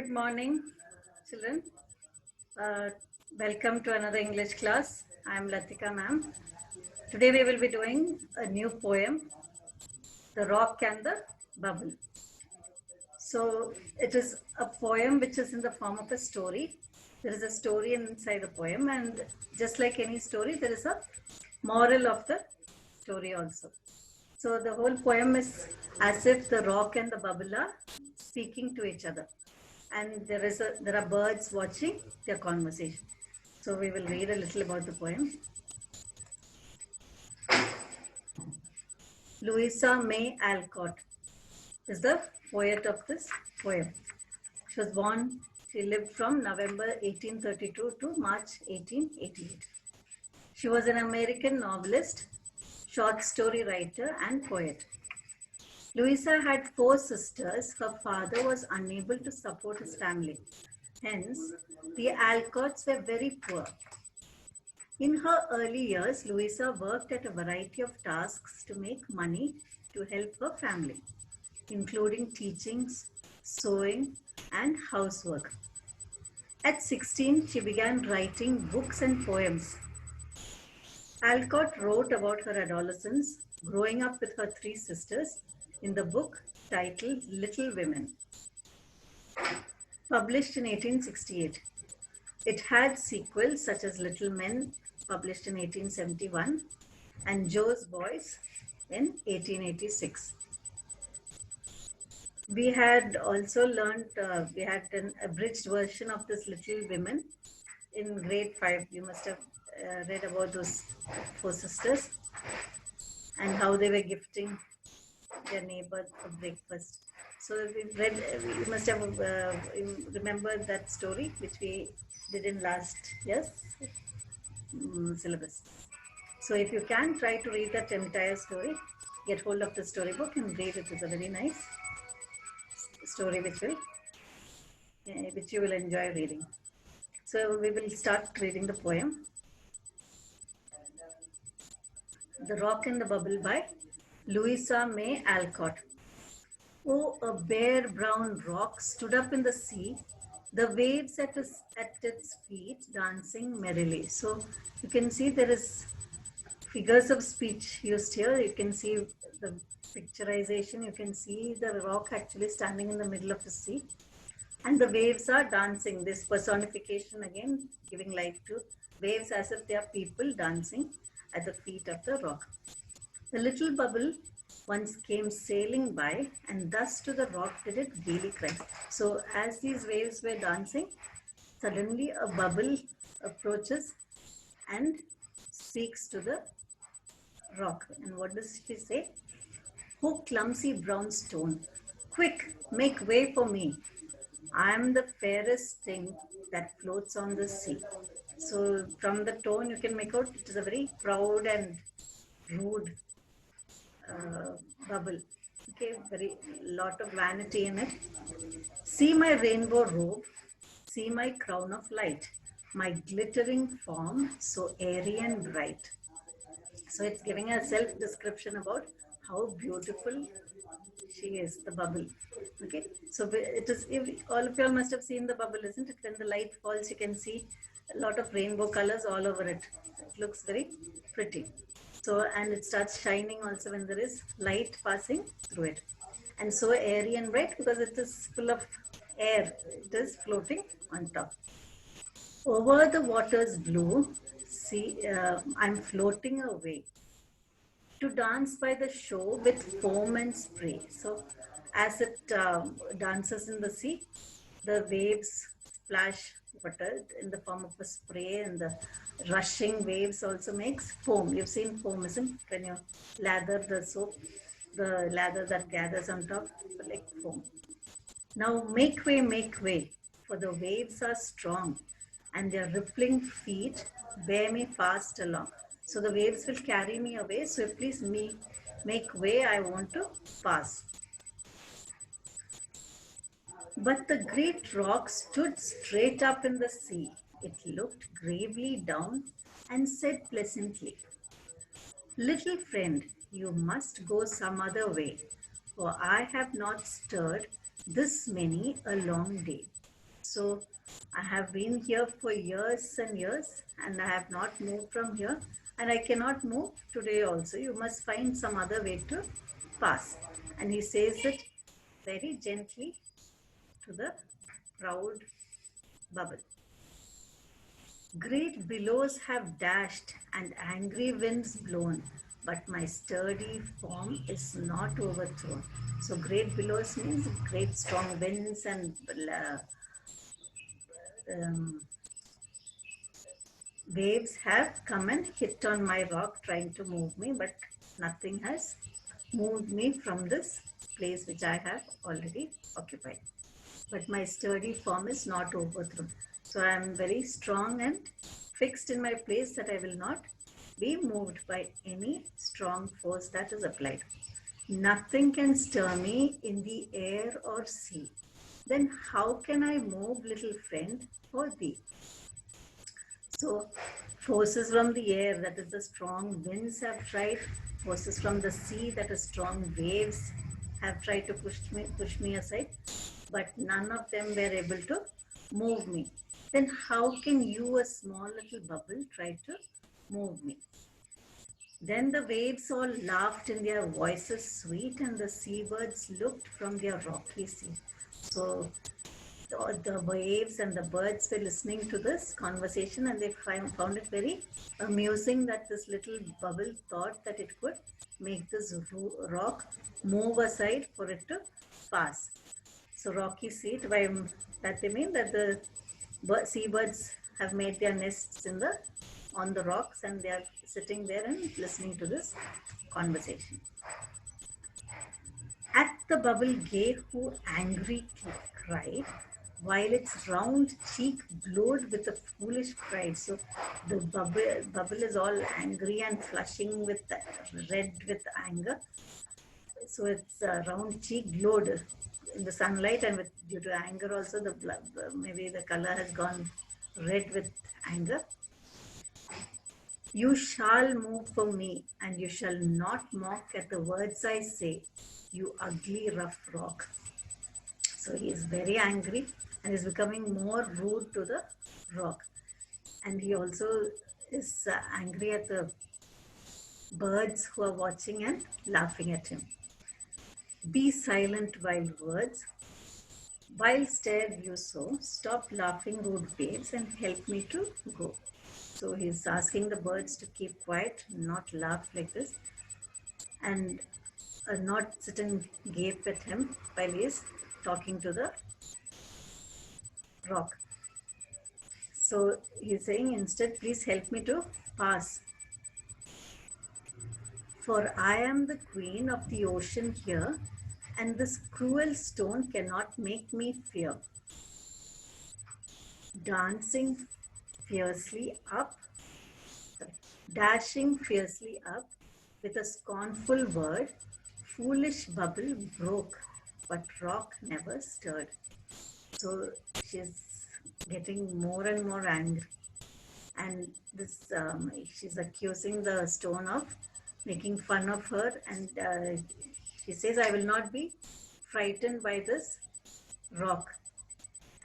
Good morning, children. Uh, Welcome to another English class. I am Latika ma'am. Today we will be doing a new poem, The Rock and the Bubble. So it is a poem which is in the form of a story. There is a story inside the poem, and just like any story, there is a moral of the story also. So the whole poem is as if the rock and the bubble are speaking to each other, and there are birds watching their conversation. So we will read a little about the poem. Louisa May Alcott is the poet of this poem. She was born, she lived from November 1832 to March 1888. She was an American novelist, short story writer, and poet. Louisa had 4 sisters. Her father was unable to support his family. Hence, the Alcotts were very poor. In her early years, Louisa worked at a variety of tasks to make money to help her family, including teaching, sewing, and housework. At 16, she began writing books and poems. Alcott wrote about her adolescence, growing up with her 3 sisters, in the book titled Little Women, published in 1868. It had sequels such as Little Men, published in 1871, and Joe's Boys in 1886. We had also learned, we had an abridged version of this Little Women in grade 5. You must have read about those 4 sisters and how they were gifting their neighbor for breakfast. So we read, you must have remembered that story which we did in last year's syllabus. So if you can, try to read that entire story, get hold of the storybook and read it. It's a very nice story which you will enjoy reading. So we will start reading the poem. The Rock and the Bubble by Louisa May Alcott. Oh, a bare brown rock stood up in the sea, the waves at its feet dancing merrily. So you can see there is figures of speech used here. You can see the picturization. You can see the rock actually standing in the middle of the sea, and the waves are dancing. This personification again giving life to waves as if they are people dancing at the feet of the rock. The little bubble once came sailing by, and thus to the rock did it gaily cry. So as these waves were dancing, suddenly a bubble approaches and speaks to the rock. And what does she say? Oh, clumsy brown stone, quick, make way for me. I am the fairest thing that floats on the sea. So from the tone you can make out it is a very proud and rude bubble. Okay, very lot of vanity in it. See my rainbow robe, see my crown of light, my glittering form so airy and bright. So it's giving a self-description about how beautiful she is, the bubble. Okay, so it is, all of you all must have seen the bubble, isn't it? When the light falls, you can see a lot of rainbow colors all over it. It looks very pretty. So, and it starts shining also when there is light passing through it. And so airy and bright because it is full of air. It is floating on top. Over the waters blue, see, I'm floating away to dance by the shore with foam and spray. So as it dances in the sea, the waves splash water in the form of a spray, and the rushing waves also makes foam. You've seen foam, isn't it? When you lather the soap, the lather that gathers on top, like foam. Now make way, for the waves are strong, and their rippling feet bear me fast along. So the waves will carry me away. So please make way, I want to pass. But the great rock stood straight up in the sea. It looked gravely down and said pleasantly, little friend, you must go some other way, for I have not stirred this many a long day. So I have been here for years and years, and I have not moved from here, and I cannot move today also. You must find some other way to pass. And he says it very gently to the proud bubble. Great billows have dashed and angry winds blown, but my sturdy form is not overthrown. So, great billows means great strong winds and um, waves have come and hit on my rock trying to move me, but nothing has moved me from this place which I have already occupied. But my sturdy form is not overthrown. So I am very strong and fixed in my place that I will not be moved by any strong force that is applied. Nothing can stir me in the air or sea. Then how can I move, little friend, for thee? So forces from the air, that is the strong winds have tried, forces from the sea, that is strong waves have tried to push me aside, but none of them were able to move me. Then how can you, a small little bubble, try to move me? Then the waves all laughed in their voices sweet, and the seabirds looked from their rocky sea. So the waves and the birds were listening to this conversation, and they found it very amusing that this little bubble thought that it could make this rock move aside for it to pass. So rocky seat, by that they mean that the seabirds have made their nests on the rocks, and they are sitting there and listening to this conversation. At the bubble gay who angry cried, while its round cheek glowed with a foolish pride. So the bubble is all angry and flushing with red with anger. So its round cheek glowed in the sunlight, and due to anger also the blood, maybe the color has gone red with anger. You shall move for me, and you shall not mock at the words I say, you ugly rough rock. So he is very angry and is becoming more rude to the rock. And he also is angry at the birds who are watching and laughing at him. Be silent, wild words. While stare you so, stop laughing, rude waves, and help me to go. So he's asking the birds to keep quiet, not laugh like this, and not sit and gape at him while he's talking to the rock. So he's saying instead, please help me to pass. For I am the queen of the ocean here, and this cruel stone cannot make me fear. Dancing fiercely up, dashing fiercely up with a scornful word, foolish bubble broke, but rock never stirred. So she's getting more and more angry, and this she's accusing the stone of making fun of her, and she says, I will not be frightened by this rock.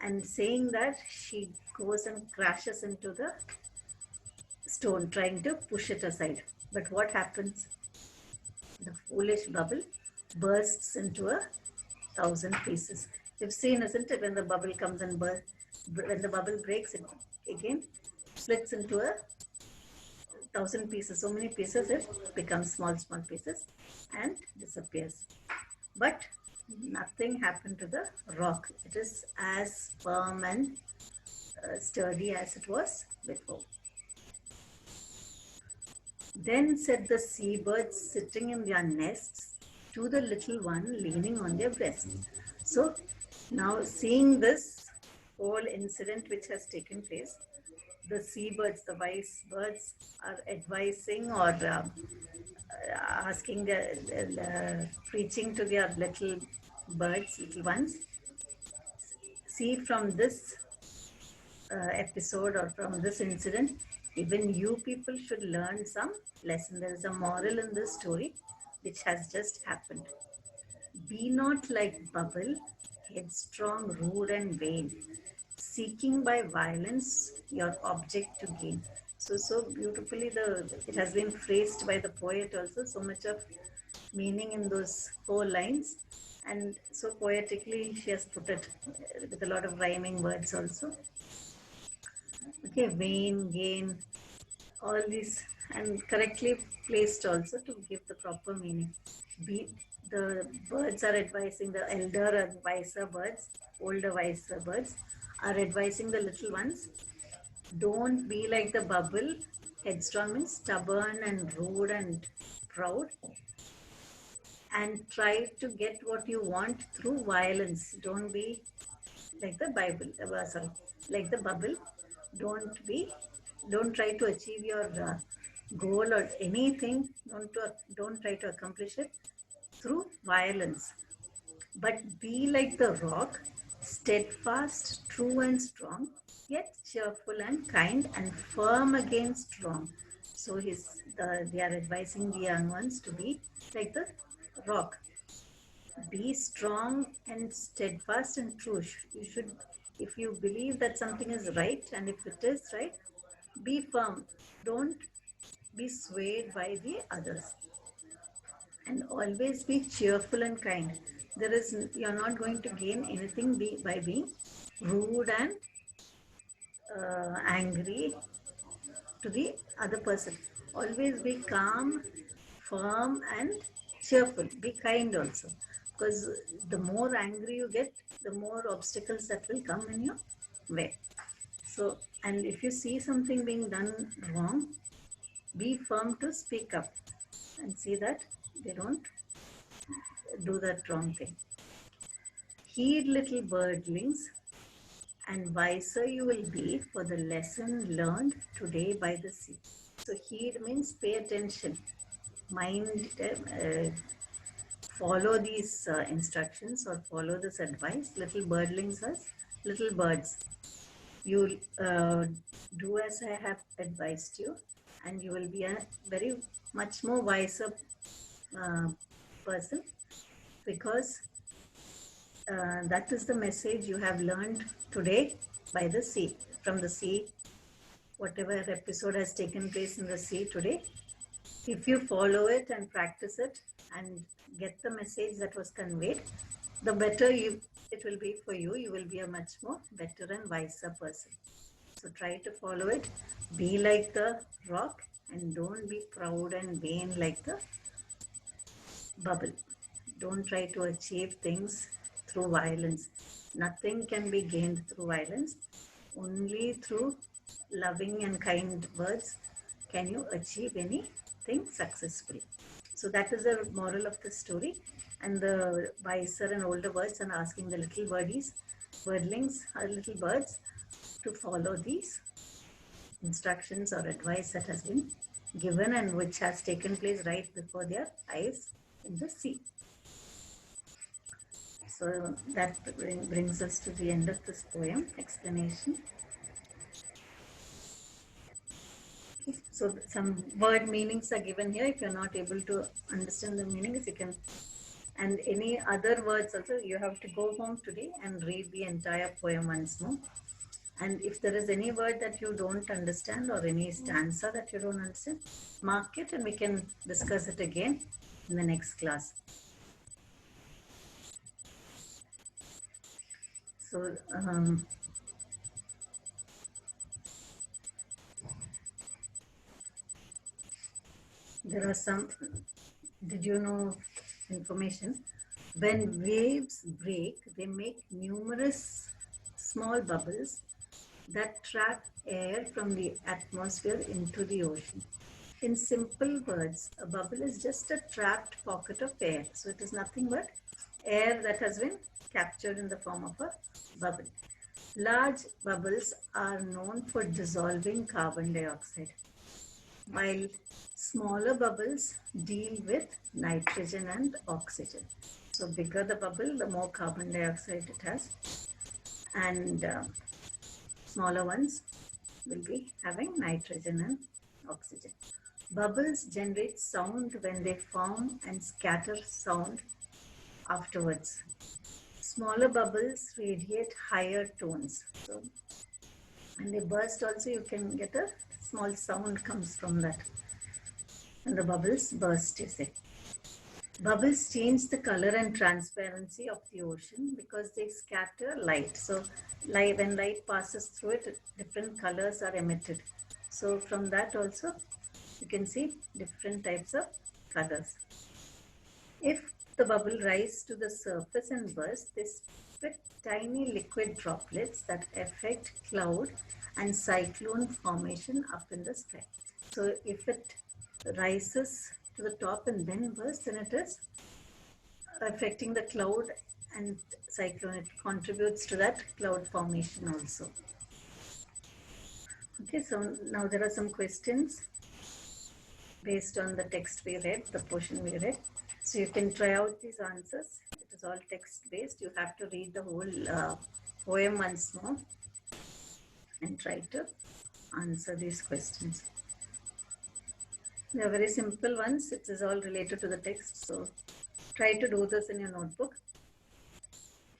And saying that, she goes and crashes into the stone, trying to push it aside. But what happens? The foolish bubble bursts into 1,000 pieces. You've seen, isn't it, when the bubble comes and bursts, when the bubble breaks, it again splits into 1,000 pieces. So many pieces, it becomes small pieces and disappears. But nothing happened to the rock. It is as firm and sturdy as it was before. Then said the seabirds sitting in their nests to the little one leaning on their breast. So now, seeing this whole incident which has taken place, the seabirds, the wise birds, are advising or asking, preaching to their little birds, little ones. See, from this episode or from this incident, even you people should learn some lesson. There is a moral in this story which has just happened. Be not like bubble, headstrong, rude and vain. seeking by violence your object to gain. So beautifully it has been phrased by the poet also, so much of meaning in those 4 lines, and so poetically she has put it with a lot of rhyming words also. Okay, vain, gain, all these, and correctly placed also to give the proper meaning. Be, the birds are advising, the elder and wiser birds, older wiser birds are advising the little ones, don't be like the bubble. Headstrong means stubborn and rude and proud, and try to get what you want through violence. Don't be like the Bible, sorry, like the bubble. Don't be, don't try to achieve your goal or anything. Don't try to accomplish it through violence. But be like the rock, steadfast, true and strong, yet cheerful and kind and firm against wrong. So they are advising the young ones to be like the rock. Be strong and steadfast and true. You should, if you believe that something is right, and if it is right, be firm. Don't be swayed by the others, and always be cheerful and kind. You're not going to gain anything by being rude and angry to the other person. Always be calm, firm and cheerful. Be kind also, because the more angry you get, the more obstacles that will come in your way. So, and if you see something being done wrong, be firm to speak up and see that they don't do that wrong thing. Heed, little birdlings, and wiser you will be for the lesson learned today by the sea. So heed means pay attention, mind, follow these instructions or follow this advice. Little birdlings are little birds. You do as I have advised you, and you will be a very much more wiser person, because that is the message you have learned today by the sea, from the sea, whatever episode has taken place in the sea today. If you follow it and practice it and get the message that was conveyed, the better it will be for you. You will be a much more better and wiser person. So try to follow it. Be like the rock and don't be proud and vain like the bubble. Don't try to achieve things through violence. Nothing can be gained through violence. Only through loving and kind words can you achieve anything successfully. So that is the moral of the story. And the wiser and older birds are asking the little birdlings, or little birds, to follow these instructions or advice that has been given and which has taken place right before their eyes in the sea. So that brings us to the end of this poem explanation. Okay. So some word meanings are given here. If you're not able to understand the meanings, you can, and any other words also, you have to go home today and read the entire poem once more. And if there is any word that you don't understand or any stanza that you don't understand, mark it and we can discuss it again in the next class. So, there are some, did you know information? When waves break, they make numerous small bubbles that trap air from the atmosphere into the ocean. In simple words, a bubble is just a trapped pocket of air. So it is nothing but air that has been captured in the form of a bubble. Large bubbles are known for dissolving carbon dioxide, while smaller bubbles deal with nitrogen and oxygen. So bigger the bubble, the more carbon dioxide it has, and smaller ones will be having nitrogen and oxygen. Bubbles generate sound when they form and scatter sound afterwards. Smaller bubbles radiate higher tones. So when they burst also, you can get a small sound comes from that. And the bubbles burst, you say. Bubbles change the color and transparency of the ocean because they scatter light. So when light passes through it, different colors are emitted. So from that also, you can see different types of colors. If the bubble rises to the surface and bursts, they spit tiny liquid droplets that affect cloud and cyclone formation up in the sky. So if it rises to the top and then bursts, then it is affecting the cloud and cyclone. It contributes to that cloud formation also. Okay, so now there are some questions based on the text we read, the portion we read. So you can try out these answers. It is all text based. You have to read the whole poem once more and try to answer these questions. They are very simple ones. It is all related to the text. So try to do this in your notebook.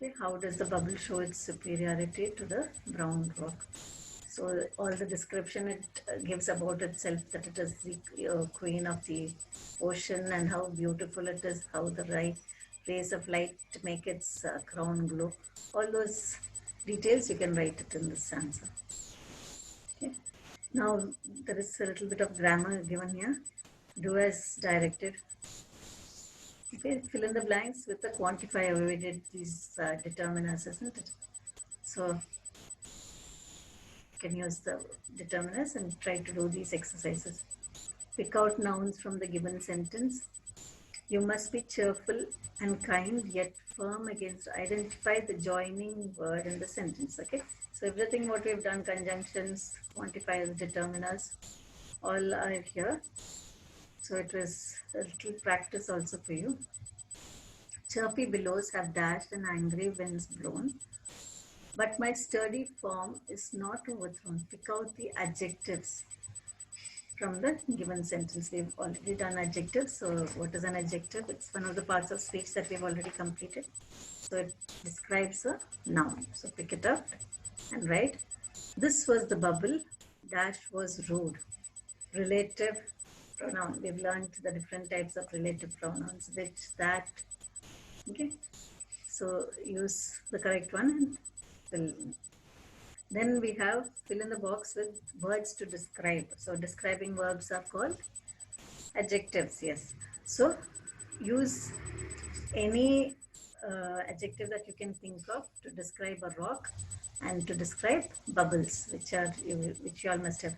Okay, how does the bubble show its superiority to the brown rock? So all the description it gives about itself, that it is the queen of the ocean and how beautiful it is, how the rays of light make its crown glow. All those details you can write it in this answer. Okay. Now there is a little bit of grammar given here. Do as directed. Okay, fill in the blanks with the quantifier. We did these determiners, isn't it? So you can use the determiners and try to do these exercises. Pick out nouns from the given sentence. You must be cheerful and kind yet firm against. Identify the joining word in the sentence. Okay, so everything what we've done, conjunctions, quantifiers, determiners, all are here. So it was a little practice also for you. Chirpy billows have dashed and angry winds blown, but my sturdy form is not overthrown. Pick out the adjectives from the given sentence. We've already done adjectives. So what is an adjective? It's one of the parts of speech that we've already completed. So it describes a noun. So pick it up and write. This was the bubble. Dash was rude. Relative pronoun. We've learned the different types of relative pronouns. Which, that. Okay. So use the correct one and fill in. Then we have fill in the box with words to describe. So describing verbs are called adjectives. Yes. So use any adjective that you can think of to describe a rock and to describe bubbles, which you all must have.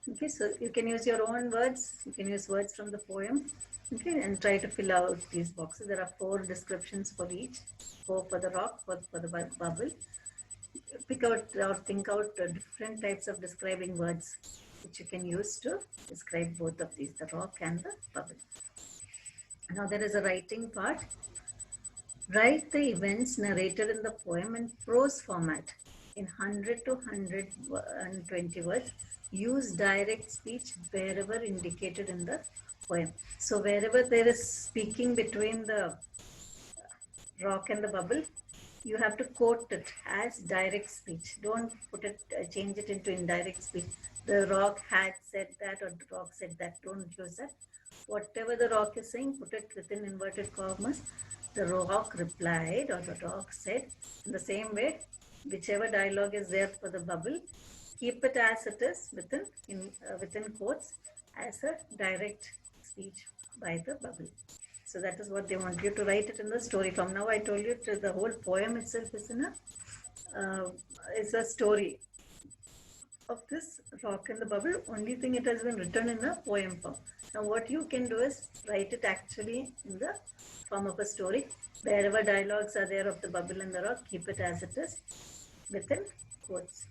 Okay, so you can use your own words. You can use words from the poem. Okay, and try to fill out these boxes. There are 4 descriptions for each. 4 for the rock, 4 for the bubble. Pick out or think out different types of describing words which you can use to describe both of these, the rock and the bubble. Now there is a writing part. Write the events narrated in the poem in prose format in 100 to 120 words. Use direct speech wherever indicated in the poem. So wherever there is speaking between the rock and the bubble, you have to quote it as direct speech. Don't put it, change it into indirect speech. The rock had said that, or the rock said that. Don't use that. Whatever the rock is saying, put it within inverted commas. The rock replied, or the rock said. In the same way, whichever dialogue is there for the bubble, keep it as it is within quotes as a direct speech by the bubble. So that is what they want you to write it in the story form. Now I told you the whole poem itself is a story of this rock and the bubble. Only thing, it has been written in a poem form. Now what you can do is write it actually in the form of a story. Wherever dialogues are there of the bubble and the rock, keep it as it is within quotes.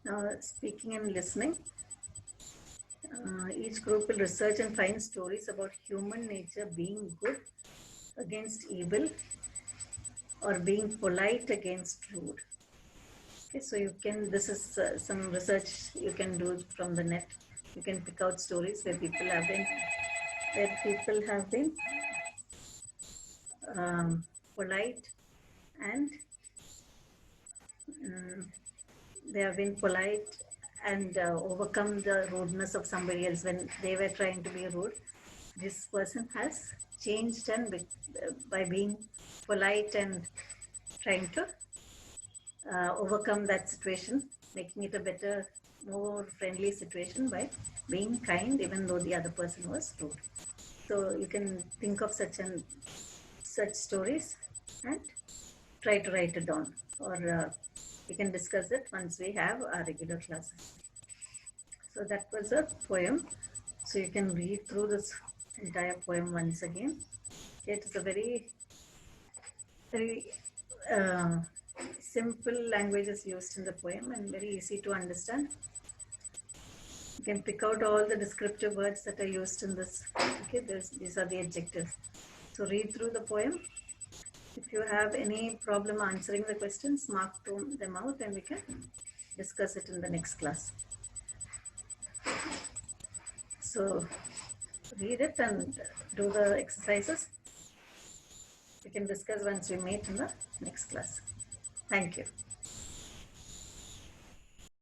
Now speaking and listening. Each group will research and find stories about human nature being good against evil or being polite against rude. Okay, so you can, this is some research you can do from the net. You can pick out stories where people have been where people have been polite and um, they have been polite and overcome the rudeness of somebody else when they were trying to be rude. This person has changed and by being polite and trying to overcome that situation, making it a better, more friendly situation by being kind, even though the other person was rude. So you can think of such stories and try to write it down, or we can discuss it once we have our regular classes. So that was a poem. So you can read through this entire poem once again. It is a very uh, simple language is used in the poem and very easy to understand. You can pick out all the descriptive words that are used in this. Okay, these are the adjectives. So read through the poem. If you have any problem answering the questions, mark them out and we can discuss it in the next class. So read it and do the exercises. We can discuss once we meet in the next class. Thank you.